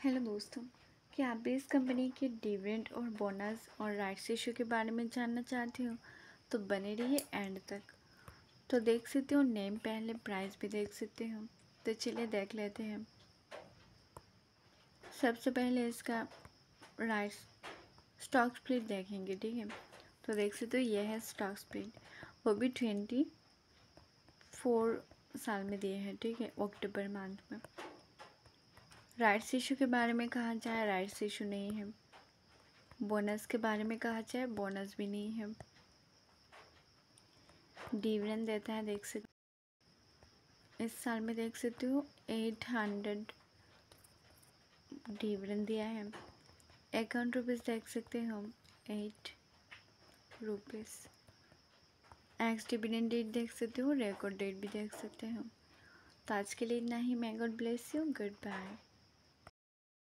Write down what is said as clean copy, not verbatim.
Hello दोस्तों, क्या आप भी इस कंपनी के डिविडेंड और बोनस और राइट्स इशू के बारे में जानना चाहते हो? तो बने रहिए एंड तक। तो देख सकते हो नेम, पहले प्राइस भी देख सकते हो। तो चलिए देख लेते हैं। सबसे पहले इसका राइट्स स्टॉक स्प्लिट देखेंगे, ठीक है। तो देख सकते हो यह है स्टॉक स्प्लिट, वो भी 24 साल में दिए हैं, ठीक है, अक्टूबर मंथ में। राइट्स इशू के बारे में कहा जाए, राइट्स इशू नहीं है। बोनस के बारे में कहा जाए, बोनस भी नहीं है। डिविडेंड देता है, देख सकते इस साल में देख सकते हो 800 डिविडेंड दिया है। अकाउंट रुपीज़ देख सकते हो हम 8 रुपीज़। एक्स डिविडेंड डेट देख सकते हो, रिकॉर्ड डेट भी देख सकते हो। तो आज के लिए इतना ही। may God bless you, good bye.